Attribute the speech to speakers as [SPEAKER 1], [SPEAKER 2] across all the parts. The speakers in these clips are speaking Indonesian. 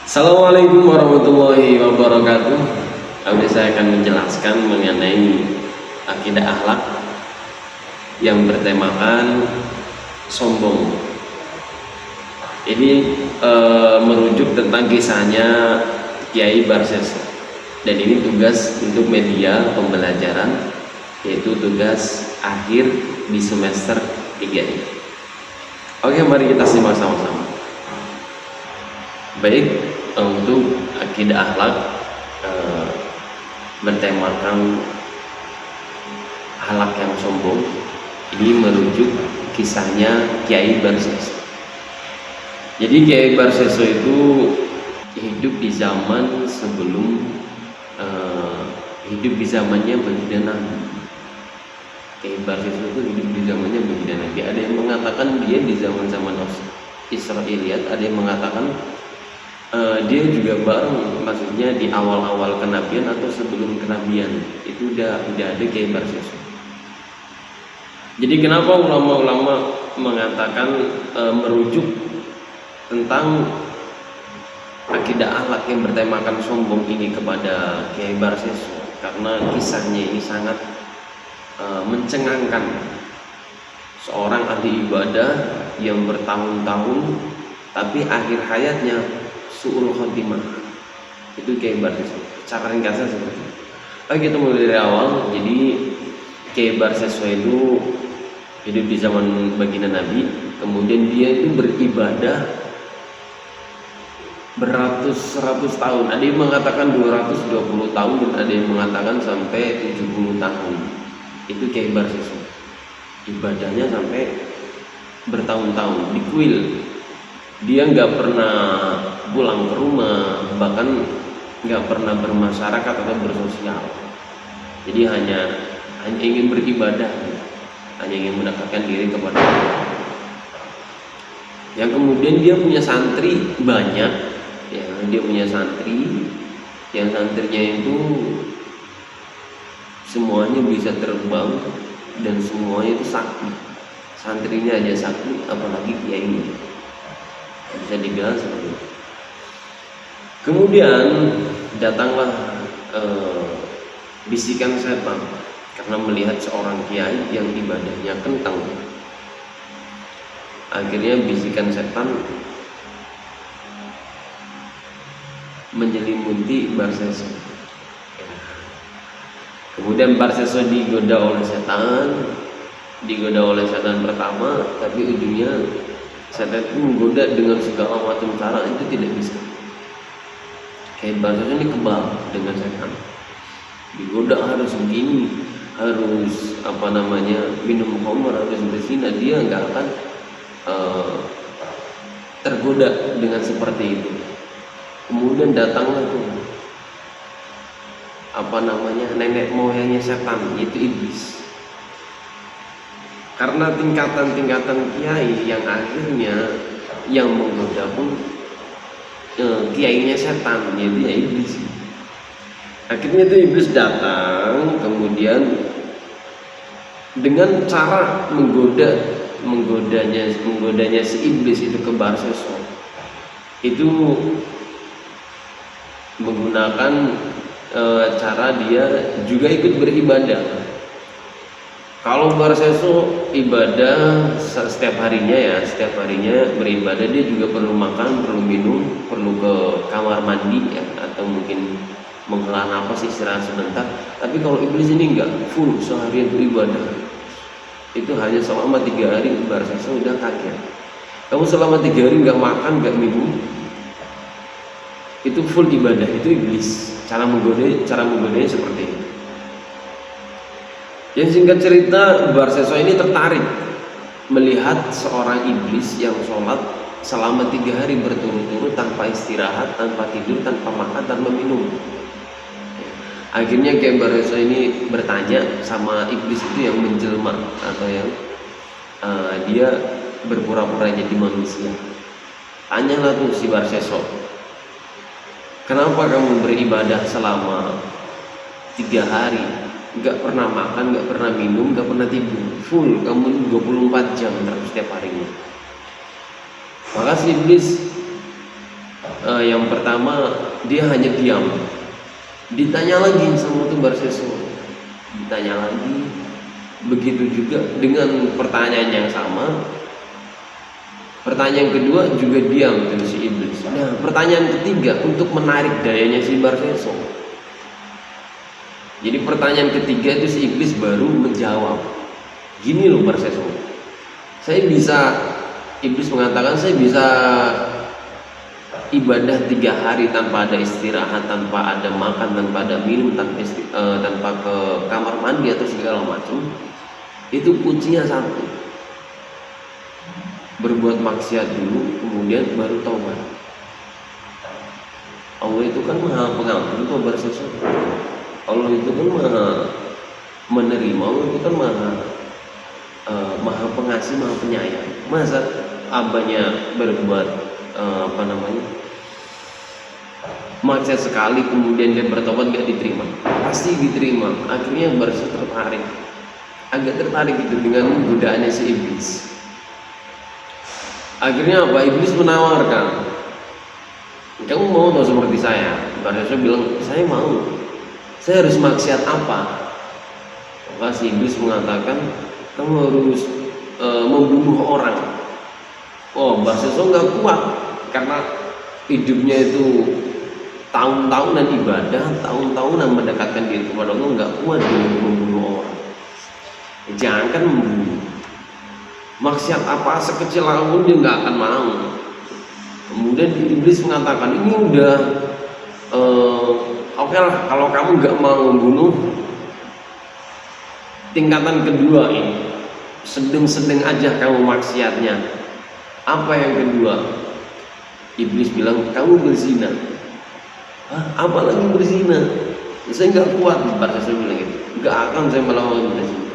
[SPEAKER 1] Assalamualaikum warahmatullahi wabarakatuh. Saya akan menjelaskan mengenai akidah akhlak yang bertemakan sombong. Ini merujuk tentang kisahnya Kiai Barseso, dan ini tugas untuk media pembelajaran, yaitu tugas akhir di semester 3 ini. Oke, mari kita simak sama-sama. Baik, untuk akidah akhlak bertemakan akhlak yang sombong, ini merujuk kisahnya Kiai Barseso. Jadi Kiai Barseso itu hidup di zaman sebelum hidup di zamannya Baginda Nabi. Kiai Barseso itu hidup di zamannya Baginda Nabi. Ada yang mengatakan dia di zaman-zaman Israiliyat, ada yang mengatakan dia juga bareng, maksudnya di awal-awal kenabian atau sebelum kenabian itu udah ada Kiai Barseso. Jadi kenapa ulama-ulama mengatakan merujuk tentang akidah akhlak yang bertemakan sombong ini kepada Kiai Barseso? Karena kisahnya ini sangat mencengangkan. Seorang ahli ibadah yang bertahun-tahun tapi akhir hayatnya su'ul khotimah, itu Kiai Barseso. Cara ringkasnya seperti itu. Kita mulai dari awal. Jadi Kiai Barseso itu hidup di zaman Baginda Nabi, kemudian dia itu beribadah beratus-ratus tahun. Ada yang mengatakan 220 tahun dan ada yang mengatakan sampai 70 tahun. Itu Kiai Barseso. Ibadahnya sampai bertahun-tahun di kuil. Dia nggak pernah pulang ke rumah, bahkan nggak pernah bermasyarakat atau bersosial. Jadi hanya ingin beribadah, hanya ingin mendekatkan diri kepada Allah. Yang kemudian dia punya santri banyak, ya, dia punya santri, yang santrinya itu semuanya bisa terbang dan semuanya itu sakti. Santrinya aja sakti, apalagi kiainya. Bisa dibilang seperti itu. Kemudian datanglah bisikan setan karena melihat seorang kiai yang ibadahnya kentang. Akhirnya bisikan setan menyelimuti Barseso. Kemudian Barseso digoda oleh setan pertama, tapi ujungnya setan itu menggoda dengan segala macam cara, itu tidak bisa. Kayak Barseso ini kebal dengan setan. Digoda harus begini, harus minum khamr, harus berzina, dia nggak akan tergoda dengan seperti itu. Kemudian datanglah tuh nenek moyangnya setan, yaitu iblis. Karena tingkatan-tingkatan kiai yang akhirnya yang menggoda pun kiainya setan, yaitu iblis. Akhirnya itu iblis datang, kemudian dengan cara menggodanya si iblis itu ke Barseso, itu menggunakan cara dia juga ikut beribadah. Kalau Barseso ibadah setiap harinya beribadah, dia juga perlu makan, perlu minum, perlu ke kamar mandi, ya, atau mungkin menghela nafas, istirahat sebentar. Tapi kalau iblis ini enggak, full seharian beribadah. Itu hanya selama 3 hari. Barseso udah kaget. Kamu selama 3 hari enggak makan, enggak minum, itu full ibadah, itu iblis. Cara menggodanya seperti itu. Yang singkat cerita, Barseso ini tertarik melihat seorang iblis yang sholat selama 3 hari berturut-turut tanpa istirahat, tanpa tidur, tanpa makan, tanpa minum. Akhirnya Kiai Barseso ini bertanya sama iblis itu yang menjelma, atau yang dia berpura-pura jadi manusia. Tanyalah tuh si Barseso, kenapa kamu beribadah selama 3 hari? Gak pernah makan, gak pernah minum, gak pernah tidur, full kamu 24 jam terus setiap harinya. Maka si iblis Yang pertama, dia hanya diam. Ditanya lagi sama itu Barseso, ditanya lagi, begitu juga dengan pertanyaan yang sama. Pertanyaan kedua juga diam tuh si iblis. Nah, pertanyaan ketiga untuk menarik dayanya si Barseso. Jadi pertanyaan ketiga itu si iblis baru menjawab. Gini loh Barseso, saya bisa, iblis mengatakan saya bisa ibadah 3 hari tanpa ada istirahat, tanpa ada makan, tanpa ada minum, tanpa ke kamar mandi atau segala macam. Itu kuncinya satu, berbuat maksiat dulu, kemudian baru taubat. Allah itu kan maha pengampun tuh Barseso. Allah itu kan maha menerima, Allah itu kan maha pengasih, maha penyayang. Masa abahnya berbuat maksiat sekali kemudian dia bertobat gak diterima? Pasti diterima. Akhirnya Barseso agak tertarik gitu dengan godaannya si iblis. Akhirnya apa? Iblis menawarkan, kamu mau tahu seperti saya? Barseso bilang, saya mau. Saya harus maksiat apa? Maka si iblis mengatakan, kamu harus membunuh orang. Oh, Barseso nggak kuat karena hidupnya itu tahun-tahunan ibadah, tahun-tahunan mendekatkan diri kepada Allah, nggak kuat dia membunuh orang. Jangan membunuh. Maksiat apa sekecil apapun dia nggak akan mau. Kemudian iblis mengatakan, ini udah oke lah, kalau kamu nggak mau membunuh, tingkatan kedua ini sedang-sedang aja kamu maksiatnya. Apa yang kedua? Iblis bilang, kamu berzina. Hah? Apalagi berzina? Saya nggak kuat. Barseso bilang gitu, nggak akan saya melawan berzina.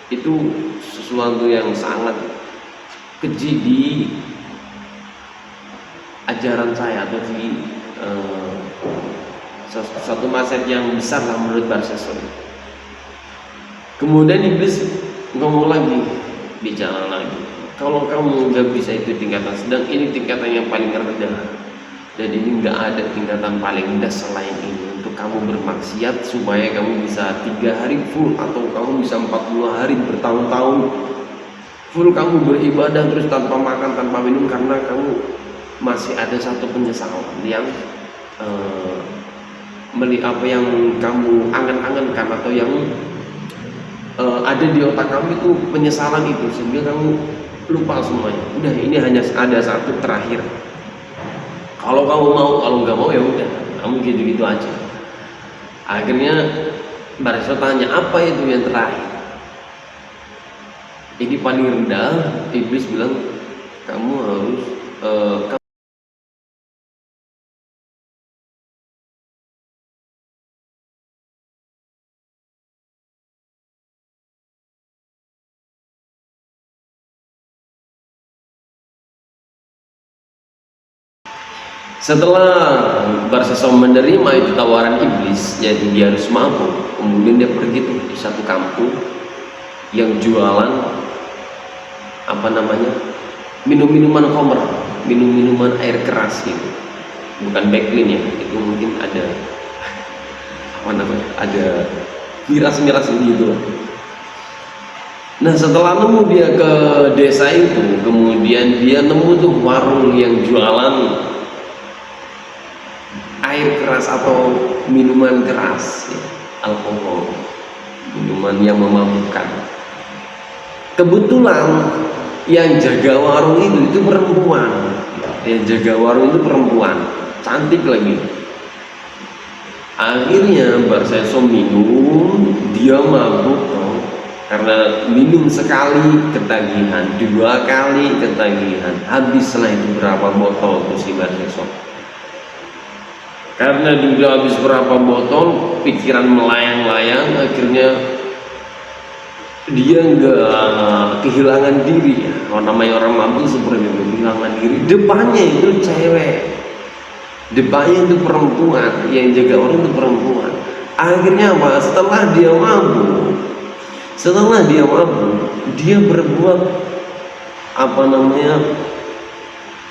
[SPEAKER 1] Itu sesuatu yang sangat keji di ajaran saya, atau di satu maksiat yang besar lah menurut Barseso. Kemudian iblis ngomong lagi, bicara lagi, kalau kamu nggak bisa itu tingkatan sedang, ini tingkatan yang paling rendah, dan ini nggak ada tingkatan paling rendah selain ini untuk kamu bermaksiat supaya kamu bisa 3 hari full, atau kamu bisa 40 hari bertahun-tahun full kamu beribadah terus tanpa makan, tanpa minum, karena kamu masih ada satu penyesalan yang apa yang kamu angan-angankan, atau yang ada di otak kamu itu penyesalan itu, sehingga kamu lupa semuanya. Udah, ini hanya ada satu terakhir. Kalau kamu mau, kalau nggak mau ya udah, kamu gitu-gitu aja. Akhirnya Barseso tanya, apa itu yang terakhir? Ini paling rendah. Iblis bilang, kamu harus setelah Barseso menerima itu tawaran iblis, jadi dia harus mampu. Kemudian dia pergi tuh di satu kampung yang jualan minum-minuman khamr, minum-minuman air keras gitu, bukan backlin ya, itu mungkin ada ada miras-miras gitu. Nah, setelah nemu dia ke desa itu, kemudian dia nemu tuh warung yang jualan air keras atau minuman keras ya, alkohol, minuman yang memabukkan. Kebetulan yang jaga warung itu perempuan. Yang jaga warung itu perempuan, cantik lagi. Akhirnya Barseso minum, dia mabuk karena minum sekali ketagihan, 2 kali ketagihan. Habislah itu berapa botol tuh si Barseso. Karena dia habis berapa botol, pikiran melayang-layang, akhirnya dia nggak kehilangan diri ya. Kalau namanya orang mabuk seperti itu, kehilangan diri. Depannya itu cewek, depannya itu perempuan, yang jaga orang itu perempuan. Akhirnya apa? Setelah dia mabuk, dia berbuat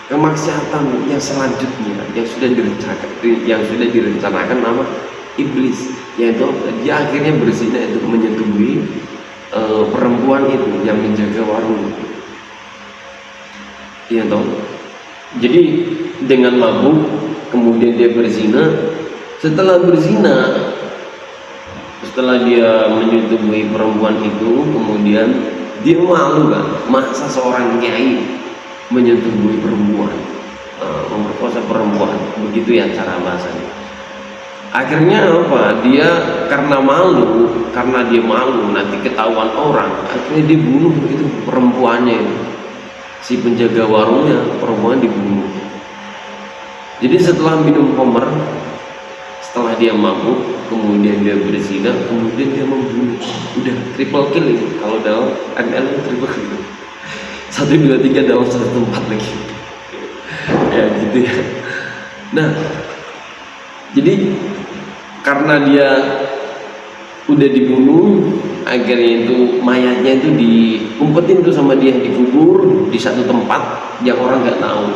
[SPEAKER 1] kemaksiatan yang selanjutnya yang sudah direncanakan nama iblis, yaitu dia akhirnya berzina itu menyetubuhi perempuan itu yang menjaga warung. Iya toh. Jadi dengan mabuk kemudian dia berzina. Setelah berzina, setelah dia menyetubuhi perempuan itu, kemudian dia malu kan, masa seorang kiai menyetubuhi perempuan, memperkosa perempuan, begitu ya cara bahasanya. Akhirnya apa? Dia karena dia malu nanti ketahuan orang, akhirnya dia bunuh itu perempuannya itu. Si penjaga warungnya, perempuan dibunuh. Jadi setelah minum khamr, setelah dia mabuk, kemudian dia berzina, kemudian dia membunuh. Udah triple kill itu. Kalau dalam ML itu triple kill. 1, 2, 3 dalam satu tempat lagi. Ya gitu ya. Nah, jadi karena dia udah dibunuh, akhirnya itu mayatnya itu diumpetin tuh sama dia, dikubur di satu tempat yang orang nggak tahu.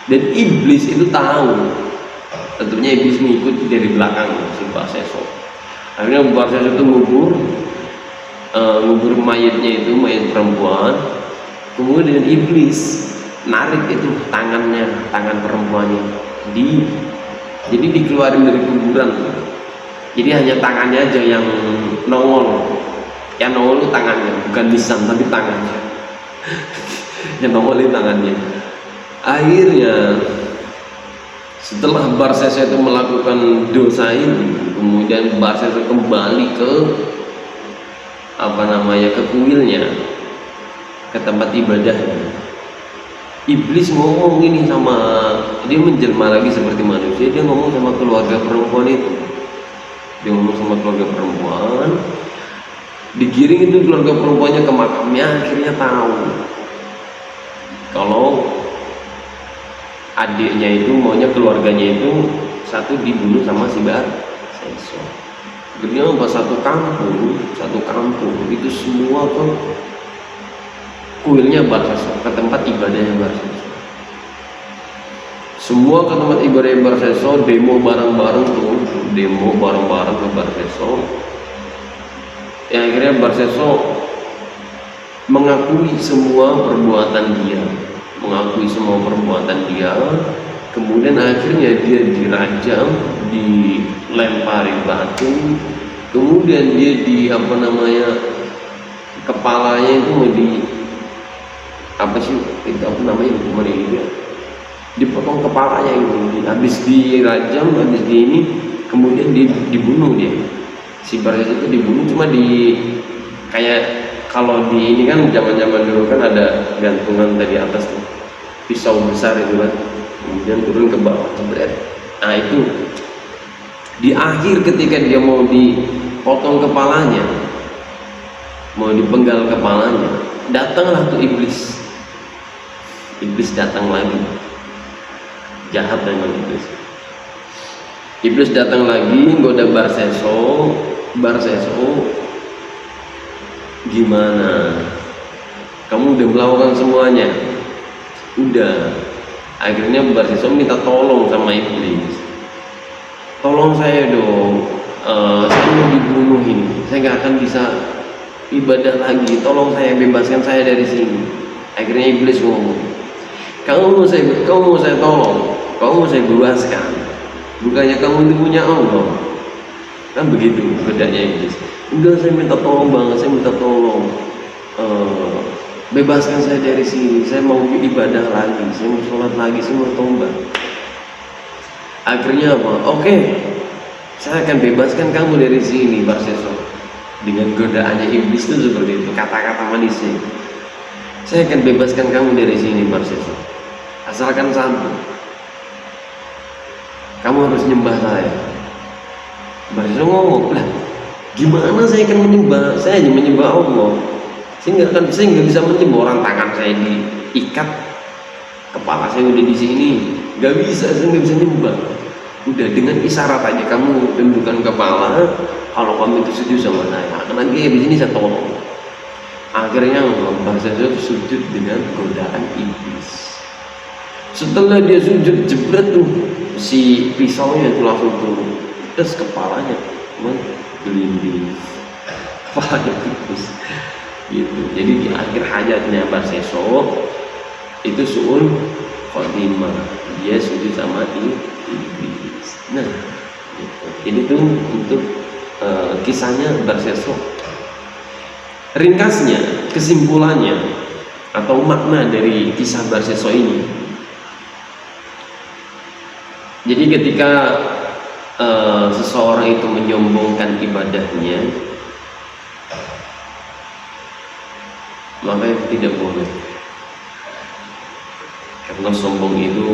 [SPEAKER 1] Dan iblis itu tahu. Tentunya iblis mengikut dari belakang si Barseso. Akhirnya Barseso itu ngubur mayatnya itu, mayat perempuan. Kemudian iblis narik itu tangan perempuannya, jadi dikeluarin dari kuburan. Jadi hanya tangannya aja yang nongol. Yang nongol itu tangannya, bukan lisan tapi tangannya. Yang nongol itu tangannya. Akhirnya setelah Barseso itu melakukan dosa ini, kemudian Barseso kembali ke ke kuilnya, ke tempat ibadahnya. Iblis ngomong ini dia menjelma lagi seperti manusia. Dia ngomong sama keluarga perempuan itu. Dia ngomong sama keluarga perempuan. Digiring itu keluarga perempuannya ke makamnya. Akhirnya tahu kalau adiknya itu maunya keluarganya itu satu dibunuh sama si Barseso. Akhirnya satu kampung itu semua ke kuilnya Barseso, ke tempat ibadahnya Barseso. Semua ke tempat ibadahnya Barseso, demo bareng-bareng ke Barseso. Yang akhirnya Barseso mengakui semua perbuatan dia, kemudian akhirnya dia dirajam, dilempari batu, kemudian dia kepalanya itu hukuman ini ya, dipotong kepalanya itu, habis dirajam, kemudian dibunuh dia. Si Barseso itu dibunuh, cuma kayak kalau di ini kan zaman dulu kan ada gantungan dari atas tuh, pisau besar itu kan, kemudian turun ke bawah jebret. Nah itu di akhir ketika dia mau dipotong kepalanya, mau dipenggal kepalanya, datanglah tuh iblis datang lagi. Jahat memang iblis datang lagi goda Barseso. Gimana, kamu udah melakukan semuanya? Udah. Akhirnya Barseso minta tolong sama iblis, tolong saya dong, saya mau dibunuh ini, saya nggak akan bisa ibadah lagi, tolong saya, bebaskan saya dari sini. Akhirnya iblis ngomong, kamu mau saya tolong, kamu mau saya bebaskan, bukannya kamu itu punya Allah? Kan begitu bedanya iblis. Enggak, saya minta tolong banget, bebaskan saya dari sini, saya mau ibadah lagi, saya mau sholat lagi, saya mau tobat. Akhirnya apa? Oke, saya akan bebaskan kamu dari sini Barseso. Dengan godaannya iblis itu seperti itu, kata-kata manisnya. Saya akan bebaskan kamu dari sini Barseso, asalkan satu, kamu harus nyembah saya. Barseso ngomong, lah gimana saya akan menyembah? Saya hanya menyembah Allah. Saya nggak bisa menyembah orang, tangan saya diikat, kepala saya udah di sini, nggak bisa, saya nggak bisa nyembah. Udah dengan isyarat aja kamu tundukkan kepala, kalau kamu itu setuju sama saya, nanti di sini saya tolong. Akhirnya Barseso sujud dengan godaan iblis. Setelah dia sujud, jebret tuh si pisaunya itu langsung turun, terus kepalanya gelinding, kepalanya putus gitu. Jadi di akhir hajatnya Barseso itu suul khotimah, dia sujud sama iblis. Nah gitu. Jadi itu untuk kisahnya Barseso. Ringkasnya, kesimpulannya atau makna dari kisah Barseso ini, jadi ketika seseorang itu menyombongkan ibadahnya, maka itu tidak boleh, karena sombong itu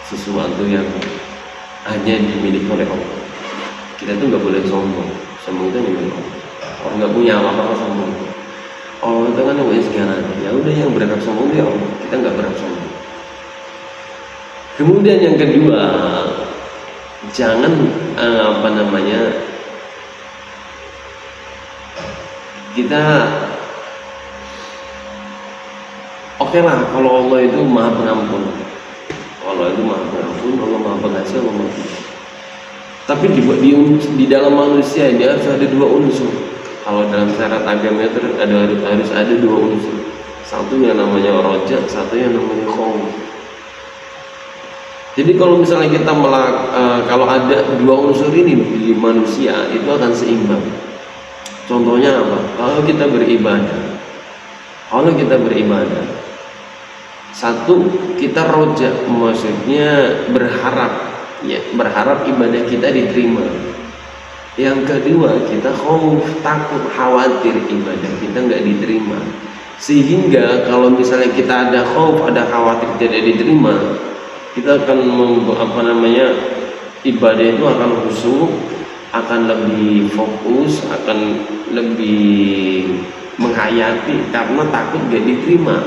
[SPEAKER 1] sesuatu yang hanya dimiliki oleh Allah. Kita tuh nggak boleh sombong. Sombong itu dimiliki Allah. Orang nggak punya apa-apa sombong. Allah itu kan yang punya segalanya. Ya udah, yang berhak sombong itu ya Allah. Kita nggak berhak sombong. Kemudian yang kedua, jangan kita oke lah kalau Allah itu maha pengampun, Allah itu maha pengampun, Allah maha pengasih, Allah maha pengasih. Tapi di dalam manusia ini harus ada dua unsur. Kalau dalam syarat agama itu harus ada dua unsur. Satu yang namanya roja, satu yang namanya khauf. Jadi kalau misalnya kita kalau ada dua unsur ini di manusia, itu akan seimbang. Contohnya apa? Kalau kita beribadah, satu, kita roja, maksudnya berharap ibadah kita diterima. Yang kedua, kita khauf, takut, khawatir ibadah kita nggak diterima. Sehingga kalau misalnya kita ada khauf, ada khawatir tidak diterima, kita akan ibadah itu akan khusyuk, akan lebih fokus, akan lebih menghayati karena takut gak diterima.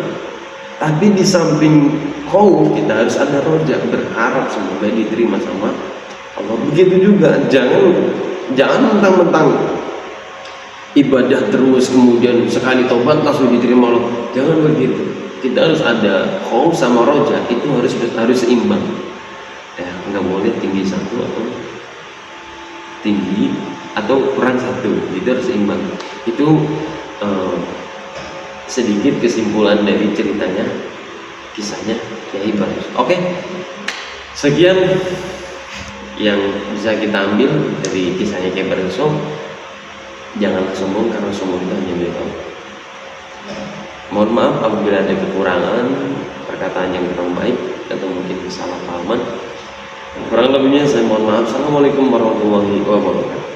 [SPEAKER 1] Tapi di samping khauf, kita harus ada roja, berharap semoga diterima sama Allah. Begitu juga, jangan mentang-mentang ibadah terus kemudian sekali tobat langsung diterima Allah. Jangan begitu. Kita harus ada khauf sama roja, itu harus seimbang. Ya, nggak boleh tinggi satu atau kurang satu, itu harus seimbang. Itu sedikit kesimpulan dari ceritanya, kisahnya Kiai Barseso. Oke, sekian yang bisa kita ambil dari kisahnya Kiai Barseso. Janganlah sombong, karena sombong itu hanya milik Allah. Mohon maaf apabila ada kekurangan, perkataan yang kurang baik atau mungkin kesalahpahaman. Kurang lebihnya saya mohon maaf. Assalamualaikum warahmatullahi wabarakatuh.